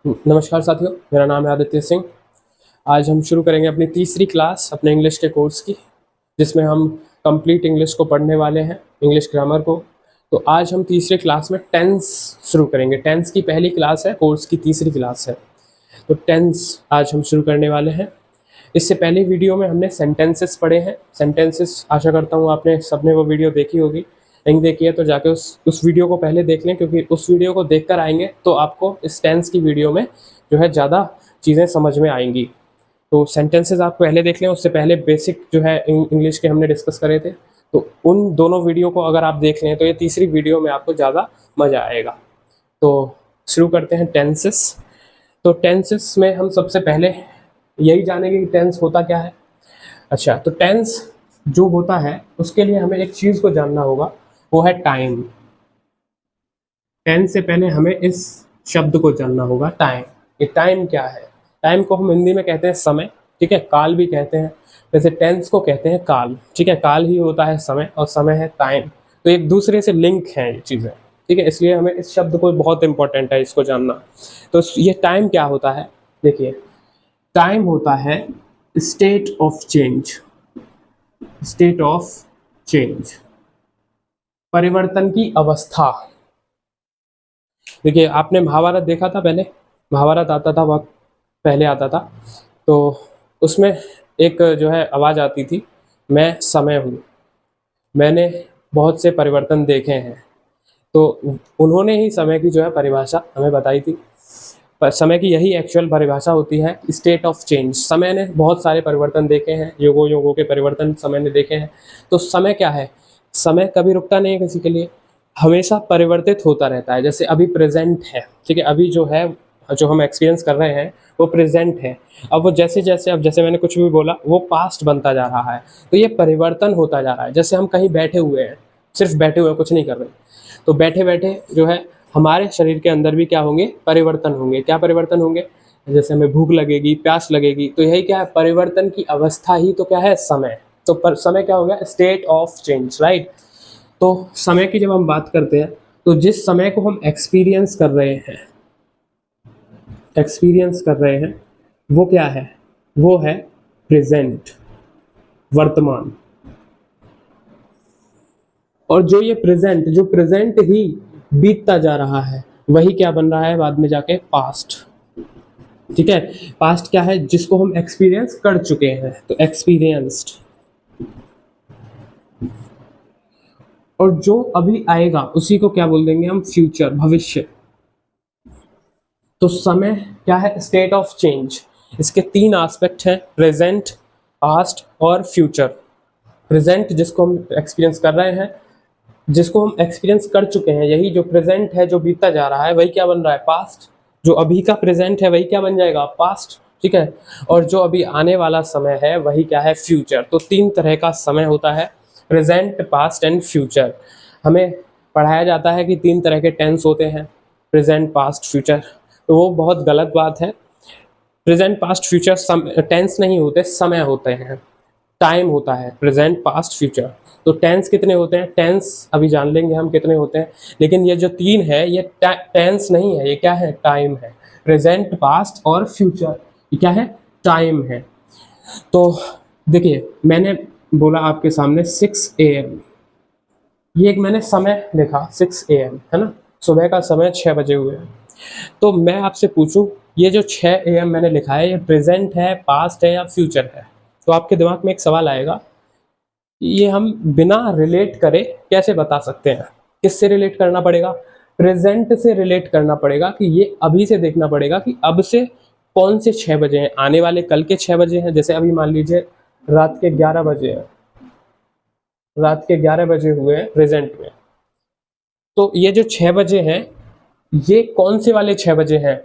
नमस्कार साथियों, मेरा नाम है आदित्य सिंह। आज हम शुरू करेंगे अपनी तीसरी क्लास अपने इंग्लिश के कोर्स की, जिसमें हम कंप्लीट इंग्लिश को पढ़ने वाले हैं, इंग्लिश ग्रामर को। तो आज हम तीसरी क्लास में टेंस शुरू करेंगे। टेंस की पहली क्लास है, कोर्स की तीसरी क्लास है। तो टेंस आज हम शुरू करने वाले हैं। इससे पहले वीडियो में हमने सेंटेंसेस पढ़े हैं। सेंटेंसेस आशा करता हूँ आपने सबने वो वीडियो देखी होगी। नहीं देखी है तो जाके उस वीडियो को पहले देख लें, क्योंकि उस वीडियो को देखकर आएंगे तो आपको इस टेंस की वीडियो में जो है ज़्यादा चीज़ें समझ में आएंगी। तो सेंटेंसेस आप पहले देख लें। उससे पहले बेसिक जो है इंग्लिश के हमने डिस्कस करे थे, तो उन दोनों वीडियो को अगर आप देख लें तो ये तीसरी वीडियो में आपको ज़्यादा मज़ा आएगा। तो शुरू करते हैं टेंसेस। तो टेंसेस में हम सबसे पहले यही जानेंगे कि टेंस होता क्या है। अच्छा, तो टेंस जो होता है उसके लिए हमें एक चीज़ को जानना होगा, वो है टाइम। टेंस से पहले हमें इस शब्द को जानना होगा, टाइम। ये टाइम क्या है? टाइम को हम हिंदी में कहते हैं समय, ठीक है, काल भी कहते हैं। वैसे टेंस को कहते हैं काल, ठीक है। काल ही होता है समय और समय है टाइम। तो एक दूसरे से लिंक हैं ये चीज़ें, ठीक है। इसलिए हमें इस शब्द को बहुत इंपॉर्टेंट है इसको जानना। तो ये टाइम क्या होता है? देखिए, टाइम होता है state of change. State of change, परिवर्तन की अवस्था। देखिए, आपने महाभारत देखा था पहले? महाभारत आता था, वक्त पहले आता था। तो उसमें एक जो है आवाज़ आती थी, मैं समय हूँ, मैंने बहुत से परिवर्तन देखे हैं। तो उन्होंने ही समय की जो है परिभाषा हमें बताई थी। पर समय की यही एक्चुअल परिभाषा होती है, स्टेट ऑफ चेंज। समय ने बहुत सारे परिवर्तन देखे हैं, युगों युगों के परिवर्तन समय ने देखे हैं। तो समय क्या है? समय कभी रुकता नहीं है किसी के लिए, हमेशा परिवर्तित होता रहता है। जैसे अभी प्रेजेंट है, ठीक है, अभी जो है, जो हम एक्सपीरियंस कर रहे हैं वो प्रेजेंट है। अब वो जैसे जैसे, अब जैसे मैंने कुछ भी बोला, वो पास्ट बनता जा रहा है। तो ये परिवर्तन होता जा रहा है। जैसे हम कहीं बैठे हुए हैं, सिर्फ बैठे हुए, कुछ नहीं कर रहे, तो बैठे बैठे जो है हमारे शरीर के अंदर भी क्या होंगे? परिवर्तन होंगे। क्या परिवर्तन होंगे? जैसे हमें भूख लगेगी, प्यास लगेगी, तो यही क्या है? परिवर्तन की अवस्था ही तो क्या है? समय। तो समय क्या हो गया? State of change, right. तो समय की जब हम बात करते हैं, तो जिस समय को हम एक्सपीरियंस कर रहे हैं, वो क्या है? वो है प्रेजेंट, वर्तमान। और जो ये प्रेजेंट, जो प्रेजेंट ही बीतता जा रहा है, वही क्या बन रहा है बाद में जाके? पास्ट, ठीक है। पास्ट क्या है? जिसको हम एक्सपीरियंस कर चुके हैं, तो एक्सपीरियंस्ड। और जो अभी आएगा उसी को क्या बोल देंगे हम? फ्यूचर, भविष्य। तो समय क्या है? State of change. इसके तीन एस्पेक्ट हैं, प्रेजेंट, पास्ट और फ्यूचर। प्रेजेंट जिसको हम एक्सपीरियंस कर रहे हैं, जिसको हम एक्सपीरियंस कर चुके हैं, यही जो प्रेजेंट है, जो बीतता जा रहा है, वही क्या बन रहा है? पास्ट। जो अभी का प्रेजेंट है वही क्या बन जाएगा? पास्ट, ठीक है। और जो अभी आने वाला समय है वही क्या है? फ्यूचर। तो तीन तरह का समय होता है, प्रेजेंट, पास्ट एंड फ्यूचर। हमें पढ़ाया जाता है कि तीन तरह के टेंस होते हैं, प्रेजेंट, पास्ट, फ्यूचर। तो वो बहुत गलत बात है। प्रेजेंट, पास्ट, फ्यूचर टेंस नहीं होते, समय होते हैं, टाइम होता है। Present, past, future. तो टेंस कितने होते हैं? टेंस अभी जान लेंगे हम कितने होते हैं। लेकिन ये जो तीन है, ये टेंस नहीं है, ये क्या है? टाइम है। प्रेजेंट, पास्ट और फ्यूचर, ये क्या है? टाइम है। तो देखिए, मैंने बोला आपके सामने 6 AM, ये एक मैंने समय लिखा 6 AM, है ना। सुबह का समय 6 बजे हुए हैं। तो मैं आपसे पूछूं, ये जो 6 AM मैंने लिखा है, ये प्रेजेंट है, पास्ट है या फ्यूचर है? तो आपके दिमाग में एक सवाल आएगा, ये हम बिना रिलेट करे कैसे बता सकते हैं? किससे रिलेट करना पड़ेगा? प्रेजेंट से रिलेट करना पड़ेगा, कि ये अभी से देखना पड़ेगा कि अब से कौन से 6 बजे हैं, आने वाले कल के 6 बजे हैं। जैसे अभी मान लीजिए रात के 11 बजे हैं, रात के 11 बजे हुए हैं प्रेजेंट में। तो ये जो 6 बजे हैं, ये कौन से वाले 6 बजे हैं?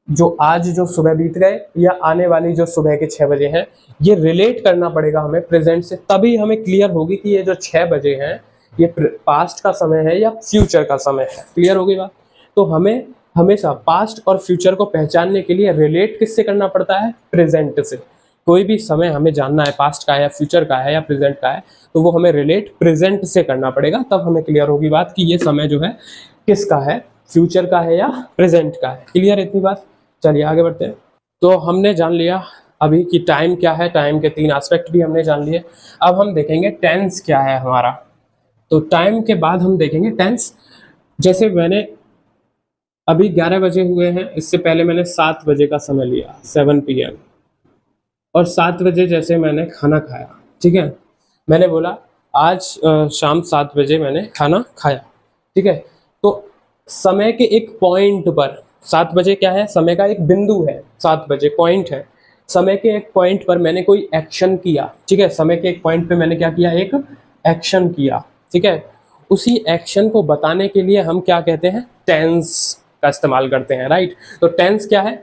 जो आज जो सुबह बीत गए, या आने वाली जो सुबह के 6 बजे हैं? ये रिलेट करना पड़ेगा हमें प्रेजेंट से, तभी हमें क्लियर होगी कि ये जो 6 बजे हैं, ये पास्ट का समय है या फ्यूचर का समय है। क्लियर होगी बात? तो हमें हमेशा पास्ट और फ्यूचर को पहचानने के लिए रिलेट किससे करना पड़ता है? प्रेजेंट से। कोई भी समय हमें जानना है, पास्ट का है या फ्यूचर का है या प्रेजेंट का है, तो वो हमें रिलेट प्रेजेंट से करना पड़ेगा, तब हमें क्लियर होगी बात कि ये समय जो है किसका है, फ्यूचर का है या प्रेजेंट का है। क्लियर है इतनी बात? चलिए आगे बढ़ते हैं। तो हमने जान लिया अभी कि टाइम क्या है, टाइम के 3 एस्पेक्ट भी हमने जान लिए। अब हम देखेंगे टेंस क्या है हमारा। तो टाइम के बाद हम देखेंगे टेंस। जैसे मैंने अभी 11 बजे हुए हैं, इससे पहले मैंने 7 बजे का समय लिया, 7 PM, और 7 बजे जैसे मैंने खाना खाया, ठीक है, मैंने बोला आज शाम 7 बजे मैंने खाना खाया, ठीक है। तो समय के एक पॉइंट पर, 7 बजे क्या है, समय का एक बिंदु है, 7 बजे पॉइंट है, समय के एक पॉइंट पर मैंने कोई एक्शन किया, ठीक है, समय के एक पॉइंट पे मैंने क्या किया, एक एक्शन किया, ठीक है। उसी एक्शन को बताने के लिए हम क्या कहते हैं, टेंस का इस्तेमाल करते हैं, राइट। तो टेंस क्या है,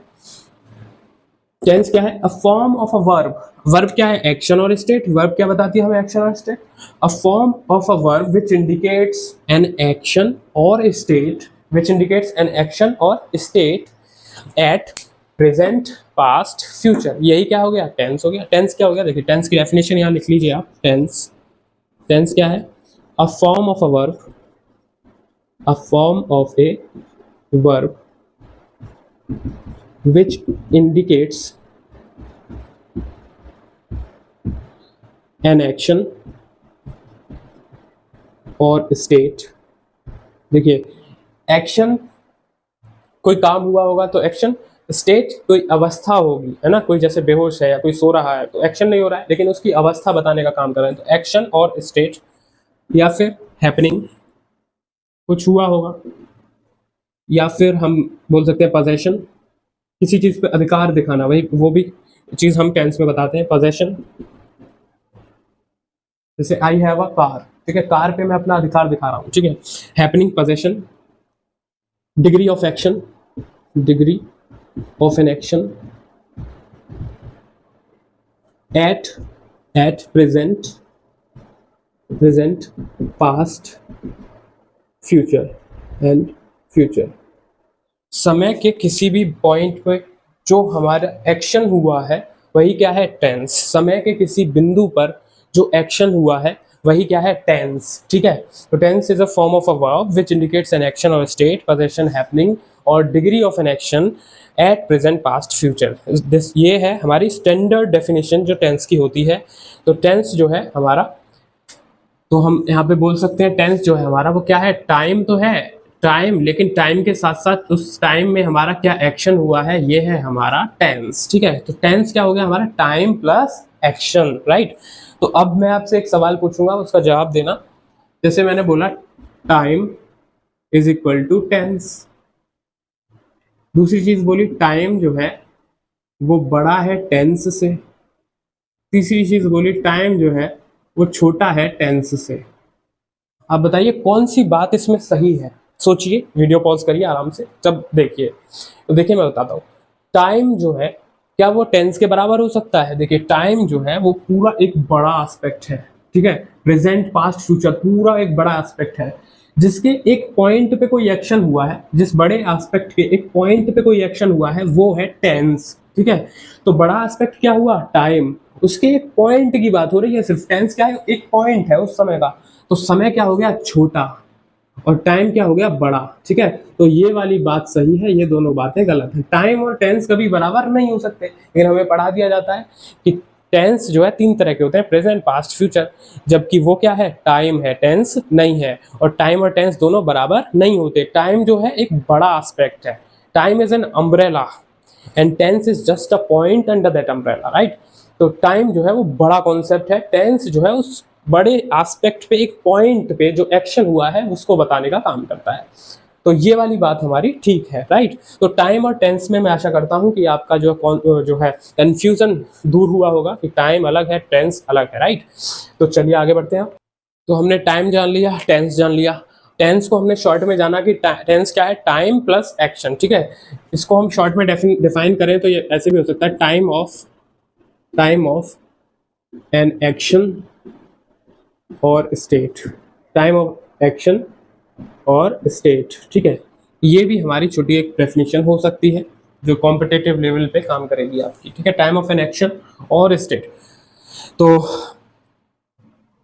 टेंस क्या है, अ form of a verb. Verb क्या है, एक्शन और स्टेट। वर्ब क्या बताती है हमें, एक्शन और state. A form of a verb which indicates an action और state, which indicates an action और state at present, past, future. यही क्या हो गया, टेंस हो गया। टेंस क्या हो गया, देखिए टेंस की डेफिनेशन यहाँ लिख लीजिए आप। टेंस, टेंस क्या है, अ form of a verb, a form of a verb which indicates an action और स्टेट। देखिए एक्शन, कोई काम हुआ होगा तो एक्शन, स्टेट कोई अवस्था होगी, है ना, कोई जैसे बेहोश है या कोई सो रहा है तो एक्शन नहीं हो रहा है, लेकिन उसकी अवस्था बताने का काम कर रहे हैं, तो एक्शन और स्टेट। या फिर हैपनिंग, कुछ हुआ होगा। या फिर हम बोल सकते हैं पोजेशन, किसी चीज पे अधिकार दिखाना, वही वो भी चीज हम टेंस में बताते हैं, पोजेशन। जैसे आई हैव अ कार, ठीक है, कार पे मैं अपना अधिकार दिखा रहा हूँ, ठीक है। Happening, possession. Degree of action, degree of an action eight, at present, present, past, future and future. समय के किसी भी पॉइंट पे जो हमारा एक्शन हुआ है वही क्या है, टेंस। समय के किसी बिंदु पर जो एक्शन हुआ है वही क्या है, टेंस, ठीक है। तो tense is a form of a verb which indicates an action और स्टेट, पोजीशन, हैपनिंग और degree of an action at present, past, future. This, ये है हमारी स्टैंडर्ड डेफिनेशन जो टेंस की होती है। तो टेंस जो है हमारा, तो हम यहाँ पे बोल सकते हैं टेंस जो है हमारा वो क्या है, टाइम तो है, टाइम, लेकिन टाइम के साथ साथ उस टाइम में हमारा क्या एक्शन हुआ है, ये है हमारा टेंस, ठीक है। तो टेंस क्या हो गया हमारा, टाइम प्लस एक्शन, राइट। तो अब मैं आपसे एक सवाल पूछूंगा, उसका जवाब देना। जैसे मैंने बोला time is equal to tense, दूसरी चीज बोली टाइम जो है वो बड़ा है टेंस से, तीसरी चीज बोली टाइम जो है वो छोटा है टेंस से। आप बताइए कौन सी बात इसमें सही है, सोचिए, वीडियो पॉज करिए आराम से, तब देखिए। तो देखिए मैं बताता हूँ, टाइम जो है क्या वो टेंस के बराबर हो सकता है, देखिए टाइम जो है वो पूरा एक बड़ा एस्पेक्ट है, ठीक है, प्रेजेंट, पास्ट, फ्यूचर, पूरा एक बड़ा एस्पेक्ट है, जिसके एक पॉइंट पे कोई एक्शन हुआ है, जिस बड़े एस्पेक्ट के एक पॉइंट पे कोई एक्शन हुआ है वो है टेंस, ठीक है। तो बड़ा एस्पेक्ट क्या हुआ, टाइम, उसके एक पॉइंट की बात हो रही है सिर्फ, टेंस क्या है, एक पॉइंट है उस समय का, तो समय क्या हो गया, छोटा, और टाइम क्या हो गया, बड़ा, ठीक है। तो ये वाली बात सही है, ये दोनों बातें गलत है। टाइम और टेंस कभी बराबर नहीं हो सकते, लेकिन हमें पढ़ा दिया जाता है कि टेंस जो है 3 तरह के होते हैं, प्रेजेंट, पास्ट, फ्यूचर, जबकि वो क्या है, टाइम है, टेंस नहीं है। और टाइम और टेंस दोनों बराबर नहीं होते। टाइम जो है एक बड़ा एस्पेक्ट है, time is an umbrella and tense is just a point under that umbrella, right. तो टाइम जो है वो बड़ा कॉन्सेप्ट है, टेंस जो है उस बड़े एस्पेक्ट पे, एक पॉइंट पे जो एक्शन हुआ है उसको बताने का काम करता है। तो ये वाली बात हमारी ठीक है, राइट। तो टाइम और टेंस में मैं आशा करता हूँ कि आपका जो है कंफ्यूजन दूर हुआ होगा कि टाइम अलग है, टेंस अलग है, राइट। तो चलिए आगे बढ़ते हैं। तो हमने टाइम जान लिया, टेंस जान लिया। टेंस को हमने शॉर्ट में जाना कि टेंस क्या है, टाइम प्लस एक्शन, ठीक है। इसको हम शॉर्ट में डिफाइन करें तो ये ऐसे भी हो सकता है, टाइम ऑफ एन एक्शन और स्टेट, टाइम ऑफ एक्शन और स्टेट, ठीक है। ये भी हमारी छोटी एक डेफिनेशन हो सकती है जो कॉम्पिटेटिव लेवल पे काम करेगी आपकी, ठीक है, टाइम ऑफ एन एक्शन और स्टेट। तो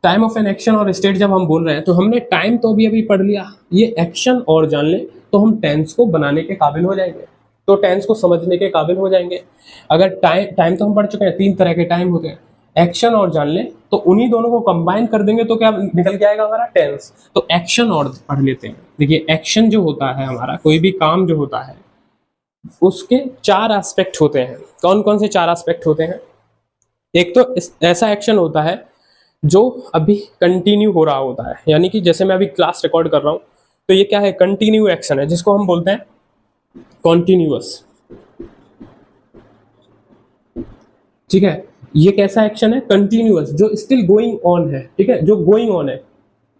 टाइम ऑफ एन एक्शन और स्टेट जब हम बोल रहे हैं तो हमने टाइम तो अभी अभी पढ़ लिया, ये एक्शन और जान ले तो हम टेंस को बनाने के काबिल हो जाएंगे। तो टेंस को समझने के काबिल हो जाएंगे। अगर टाइम तो हम पढ़ चुके हैं, 3 तरह के टाइम होते हैं, एक्शन और जान लें, तो उन्हीं दोनों को कंबाइन कर देंगे तो क्या निकल के आएगा हमारा टेंस। तो एक्शन और पढ़ लेते हैं। देखिए एक्शन जो होता है हमारा, कोई भी काम जो होता है उसके 4 एस्पेक्ट होते हैं। कौन कौन से 4 एस्पेक्ट होते हैं? एक तो ऐसा एक्शन होता है जो अभी कंटिन्यू हो रहा होता है, यानी कि जैसे मैं अभी क्लास रिकॉर्ड कर रहा हूँ तो ये क्या है, कंटिन्यू एक्शन है, जिसको हम बोलते हैं कॉन्टिन्यूअस। ठीक है, ये कैसा एक्शन है? कंटिन्यूअस, जो स्टिल गोइंग ऑन है। ठीक है, जो गोइंग ऑन है,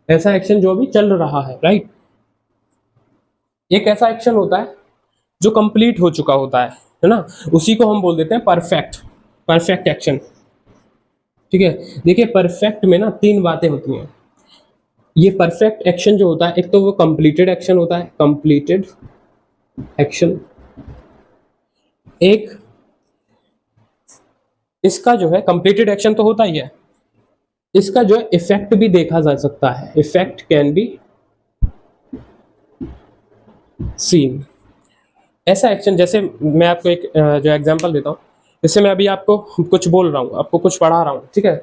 ऐसा एक्शन जो अभी चल रहा है, राइट। एक ऐसा एक्शन होता है जो कंप्लीट हो चुका होता है ना, उसी को हम बोल देते हैं परफेक्ट, परफेक्ट एक्शन। ठीक है, देखिए परफेक्ट में ना 3 बातें होती हैं। ये परफेक्ट एक्शन जो होता है, एक तो वो कंप्लीटेड एक्शन होता है, कंप्लीटेड एक्शन। एक इसका जो है कंप्लीटेड एक्शन तो होता ही है, इसका जो है इफेक्ट भी देखा जा सकता है, इफेक्ट कैन बी सीन। ऐसा एक्शन, जैसे मैं आपको एक जो एग्जांपल देता हूँ, जैसे मैं अभी आपको कुछ बोल रहा हूँ, आपको कुछ पढ़ा रहा हूँ, ठीक है,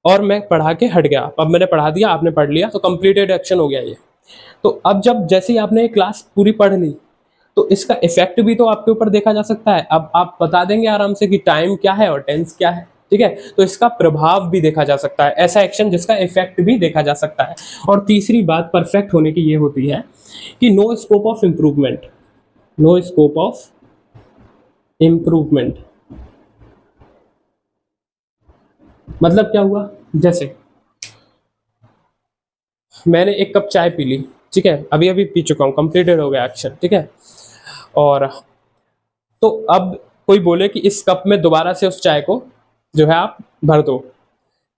और मैं पढ़ा के हट गया, अब मैंने पढ़ा दिया, आपने पढ़ लिया, तो कंप्लीटेड एक्शन हो गया ये। तो अब जब जैसे ही आपने क्लास पूरी पढ़ ली, तो इसका इफेक्ट भी तो आपके ऊपर देखा जा सकता है। अब आप बता देंगे आराम से कि टाइम क्या है और टेंस क्या है, ठीक है, तो इसका प्रभाव भी देखा जा सकता है, ऐसा एक्शन जिसका इफेक्ट भी देखा जा सकता है। और तीसरी बात परफेक्ट होने की ये होती है कि no scope of improvement, no scope of improvement. मतलब क्या हुआ, जैसे मैंने एक कप चाय पी ली, ठीक है, अभी अभी पी चुका हूँ, कंप्लीटेड हो गया एक्शन, ठीक है, और तो अब कोई बोले कि इस कप में दोबारा से उस चाय को जो है आप भर दो,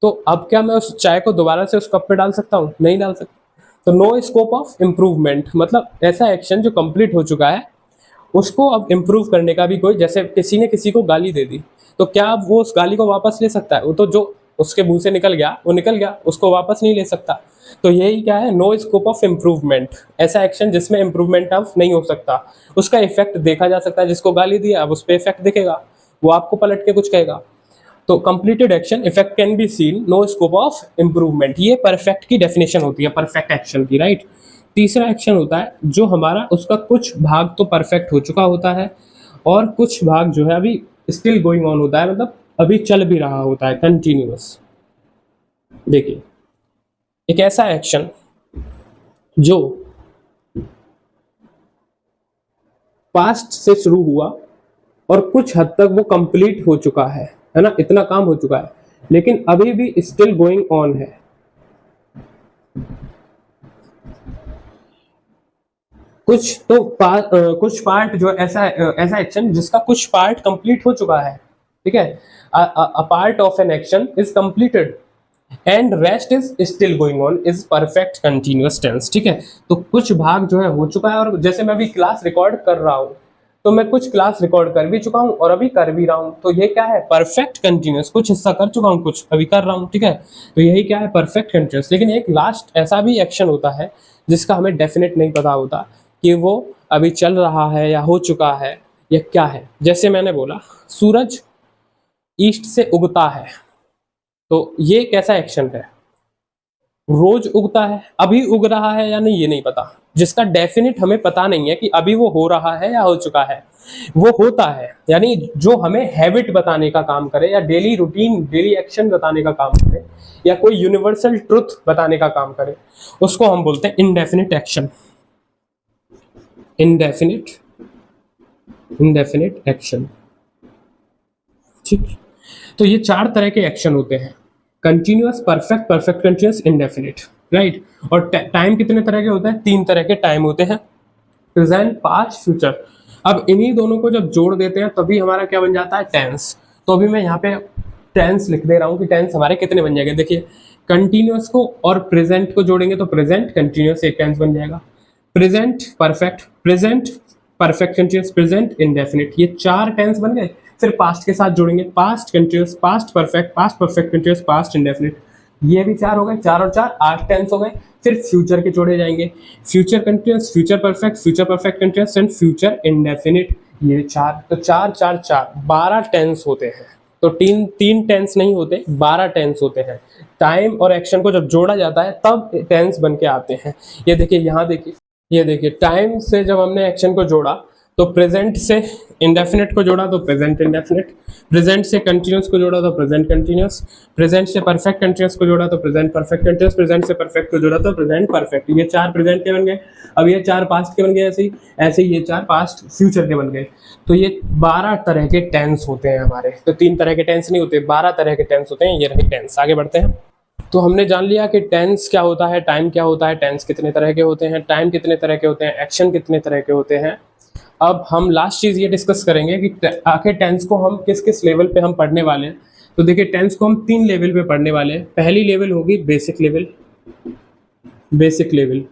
तो अब क्या मैं उस चाय को दोबारा से उस कप में डाल सकता हूँ? नहीं डाल सकता। तो नो स्कोप ऑफ इम्प्रूवमेंट, मतलब ऐसा एक्शन जो कंप्लीट हो चुका है उसको अब इम्प्रूव करने का भी कोई, जैसे किसी ने किसी को गाली दे दी, तो क्या अब वो उस गाली को वापस ले सकता है? वो तो जो उसके मुंह से निकल गया वो निकल गया, उसको वापस नहीं ले सकता। तो यही क्या है, नो स्कोप ऑफ इम्प्रूवमेंट, ऐसा एक्शन जिसमें इम्प्रूवमेंट अब नहीं हो सकता। उसका इफेक्ट देखा जा सकता है, जिसको गाली दिया अब उस पर इफेक्ट दिखेगा, वो आपको पलट के कुछ कहेगा। तो completed action, effect can be seen, no scope of improvement, ये परफेक्ट की डेफिनेशन होती है, परफेक्ट एक्शन की, राइट। तीसरा एक्शन होता है जो हमारा उसका कुछ भाग तो परफेक्ट हो चुका होता है और कुछ भाग जो है अभी स्टिल गोइंग ऑन होता है, मतलब अभी चल भी रहा होता है, कंटिन्यूअस। देखिए एक ऐसा एक्शन जो पास्ट से शुरू हुआ और कुछ हद तक वो कंप्लीट हो चुका है ना, इतना काम हो चुका है, लेकिन अभी भी स्टिल गोइंग ऑन है। कुछ तो कुछ पार्ट जो ऐसा एक्शन जिसका कुछ पार्ट कंप्लीट हो चुका है, ठीक है, a part of an action is completed and rest is still going on is perfect continuous tense. ठीक है, तो कुछ भाग जो है हो चुका है, और जैसे मैं अभी क्लास रिकॉर्ड कर रहा हूँ, तो मैं कुछ क्लास रिकॉर्ड कर भी चुका हूँ और अभी कर भी रहा हूँ, तो ये क्या है, परफेक्ट कंटिन्यूअस। कुछ हिस्सा कर चुका हूँ, कुछ अभी कर रहा हूँ, ठीक है, तो यही क्या है, परफेक्ट कंटिन्यूअस। लेकिन एक लास्ट ऐसा भी एक्शन होता है जिसका हमें डेफिनेट नहीं पता होता कि वो अभी चल रहा है या हो चुका है या क्या है। जैसे मैंने बोला सूरज ईस्ट से उगता है, तो ये कैसा एक्शन है, रोज उगता है, अभी उग रहा है या नहीं ये नहीं पता, जिसका डेफिनेट हमें पता नहीं है कि अभी वो हो रहा है या हो चुका है। वो होता है, यानी जो हमें हैबिट बताने का काम करे या डेली रूटीन, डेली एक्शन बताने का काम करे या कोई यूनिवर्सल ट्रुथ बताने का काम करे, उसको हम बोलते हैं indefinite action. Indefinite indefinite action, ठीक। तो ये 4 तरह के एक्शन होते हैं, continuous, perfect, perfect continuous, indefinite, right. और टाइम कितने तरह के होते हैं? 3 तरह के टाइम होते हैं, प्रेजेंट, पास्ट, फ्यूचर। अब इन्हीं दोनों को जब जोड़ देते हैं तभी हमारा क्या बन जाता है, टेंस। तो अभी मैं यहाँ पे टेंस लिख दे रहा हूँ कि टेंस हमारे कितने बन जाएंगे। देखिए कंटिन्यूअस को और प्रेजेंट को जोड़ेंगे तो प्रेजेंट कंटिन्यूअस एक टेंस बन जाएगा, present perfect, present perfect continuous, present indefinite, ये 4 टेंस बन गए। फिर पास्ट के साथ जोड़ेंगे, past continuous, past perfect continuous, past indefinite, ये भी 4 हो गए, 4 और 4 8 टेंस हो गए। फिर फ्यूचर के जोड़े जाएंगे, future continuous, future perfect continuous and future indefinite, ये 4, तो 4 4 4 12 टेंस होते हैं। तो तीन तीन टेंस नहीं होते, 12 टेंस होते हैं। टाइम और एक्शन को जब जोड़ा जाता है तब टेंस बन के आते हैं। ये देखिए, यहाँ देखिए, ये देखिए, टाइम से जब हमने एक्शन को जोड़ा तो प्रेजेंट से इंडेफिनिट को जोड़ा तो प्रेजेंट इंडेफिनिट, प्रेजेंट से कंटिन्यूस को जोड़ा तो प्रेजेंट कंटिन्यूस, प्रेजेंट से परफेक्ट कंटिन्यूस को जोड़ा तो प्रेजेंट परफेक्ट कंटिन्यूस, प्रेजेंट से परफेक्ट को जोड़ा तो प्रेजेंट परफेक्ट। ये 4 प्रेजेंट के बन गए। अब ये 4 पास्ट के बन गए, ऐसे ही ये 4 पास्ट फ्यूचर के बन गए। तो ये 12 तरह के टेंस होते हैं हमारे। तो 3 तरह के टेंस नहीं होते, 12 तरह के टेंस होते हैं। ये रहे टेंस। आगे बढ़ते हैं। तो हमने जान लिया कि टेंस क्या होता है, टाइम क्या होता है, टेंस कितने तरह के होते हैं, टाइम कितने तरह के होते हैं, एक्शन कितने तरह के होते हैं। अब हम लास्ट चीज़ ये डिस्कस करेंगे कि आखिर टेंस को हम किस किस लेवल पे हम पढ़ने वाले हैं। तो देखिए, टेंस को हम 3 लेवल पे पढ़ने वाले हैं। पहली लेवल होगी बेसिक लेवल, बेसिक लेवल,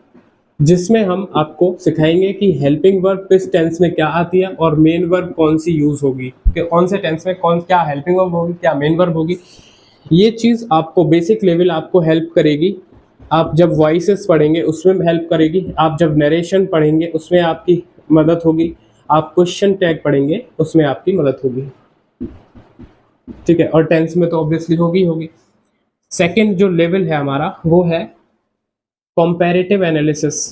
जिसमें हम आपको सिखाएंगे कि हेल्पिंग वर्ब किस टेंस में क्या आती है और मेन वर्ब कौन सी यूज होगी, कि कौन से टेंस में कौन क्या हेल्पिंग वर्ब होगी, क्या मेन वर्ब होगी। ये चीज़ आपको बेसिक लेवल आपको हेल्प करेगी। आप जब वॉइसेस पढ़ेंगे उसमें हेल्प करेगी, आप जब नरेशन पढ़ेंगे उसमें आपकी मदद होगी, आप क्वेश्चन टैग पढ़ेंगे उसमें आपकी मदद होगी। ठीक है, और टेंस में तो ऑब्वियसली होगी। सेकंड जो लेवल है हमारा वो है comparative analysis.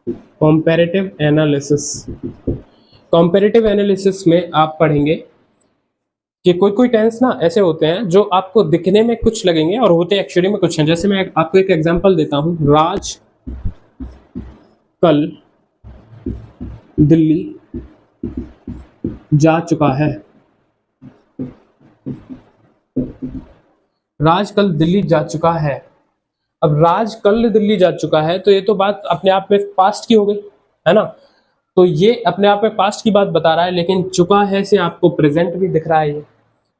Comparative analysis, comparative analysis में आप पढ़ेंगे कि कोई टेंस ना ऐसे होते हैं जो आपको दिखने में कुछ लगेंगे और होते एक्चुअली में कुछ हैं। जैसे मैं आपको एक एग्जांपल देता हूं, राज कल दिल्ली जा चुका है। राज कल दिल्ली जा चुका है। अब राज कल दिल्ली जा चुका है तो ये तो बात अपने आप में पास्ट की हो गई, है ना। तो ये अपने आप में पास्ट की बात बता रहा है, लेकिन चुका है से आपको प्रेजेंट भी दिख रहा है ये।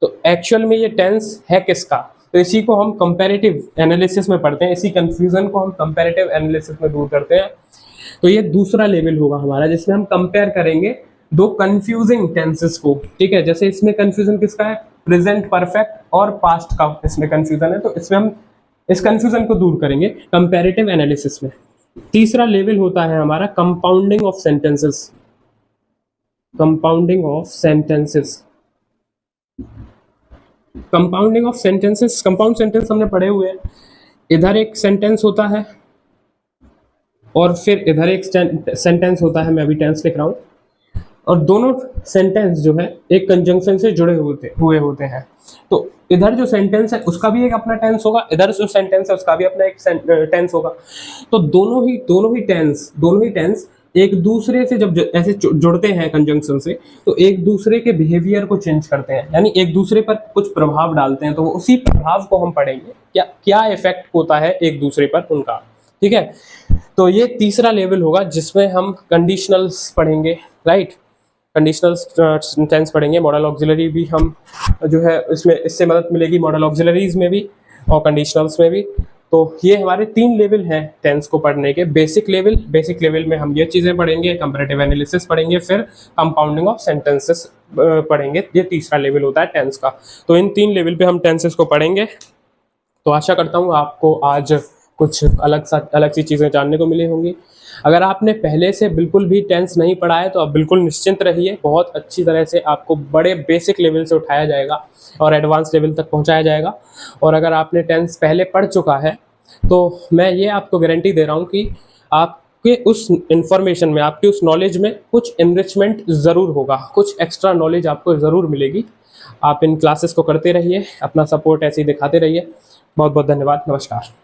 तो एक्चुअल में ये टेंस है किसका, तो इसी को हम कंपैरेटिव एनालिसिस में पढ़ते हैं। इसी कंफ्यूजन को हम कंपैरेटिव एनालिसिस में दूर करते हैं। तो ये दूसरा लेवल होगा हमारा, जिसमें हम कंपेयर करेंगे दो कंफ्यूजिंग टेंसेस को। ठीक है, जैसे इसमें कंफ्यूजन किसका है, प्रेजेंट परफेक्ट और पास्ट का इसमें कंफ्यूजन है। तो इसमें हम इस कंफ्यूजन को दूर करेंगे कंपैरेटिव एनालिसिस में। तीसरा लेवल होता है हमारा compounding of sentences. Compounding of sentences, compounding of sentences, compound sentence हमने पढ़े हुए हैं। इधर एक सेंटेंस होता है और फिर इधर एक सेंटेंस होता है। मैं अभी टेंस लिख रहा हूँ और दोनों सेंटेंस जो है एक कंजंक्शन से जुड़े हुए होते हैं। तो इधर जो सेंटेंस है उसका भी एक अपना टेंस होगा, इधर जो सेंटेंस है उसका भी अपना एक टेंस होगा। तो दोनों ही टेंस एक दूसरे से जब ऐसे जुड़ते हैं कंजंक्शन से, तो एक दूसरे के बिहेवियर को चेंज करते हैं, यानी एक दूसरे पर कुछ प्रभाव डालते हैं। तो उसी प्रभाव को हम पढ़ेंगे, क्या इफेक्ट होता है एक दूसरे पर उनका। ठीक है, तो ये तीसरा लेवल होगा जिसमें हम कंडीशनल्स पढ़ेंगे, राइट। कंडीशनल टेंस पढ़ेंगे, मॉडल ऑक्सिलरी भी हम जो है इसमें इससे मदद मिलेगी, मॉडल ऑक्सिलरीज में भी और कंडीशनल्स में भी। तो ये हमारे 3 लेवल हैं टेंस को पढ़ने के। बेसिक लेवल में हम ये चीज़ें पढ़ेंगे, कंपैरेटिव एनालिसिस पढ़ेंगे, फिर कंपाउंडिंग ऑफ सेंटेंसेस पढ़ेंगे। ये तीसरा लेवल होता है टेंस का। तो इन 3 लेवल पे हम टेंसेस को पढ़ेंगे। तो आशा करता हूँ आपको आज कुछ अलग सी चीज़ें जानने को मिली होंगी। अगर आपने पहले से बिल्कुल भी टेंस नहीं पढ़ा है तो आप बिल्कुल निश्चिंत रहिए, बहुत अच्छी तरह से आपको बड़े बेसिक लेवल से उठाया जाएगा और एडवांस लेवल तक पहुंचाया जाएगा। और अगर आपने टेंस पहले पढ़ चुका है तो मैं ये आपको गारंटी दे रहा हूँ कि आपके उस इन्फॉर्मेशन में, आपकी उस नॉलेज में कुछ एनरिचमेंट ज़रूर होगा, कुछ एक्स्ट्रा नॉलेज आपको ज़रूर मिलेगी। आप इन क्लासेस को करते रहिए, अपना सपोर्ट ऐसे ही दिखाते रहिए। बहुत बहुत धन्यवाद, नमस्कार।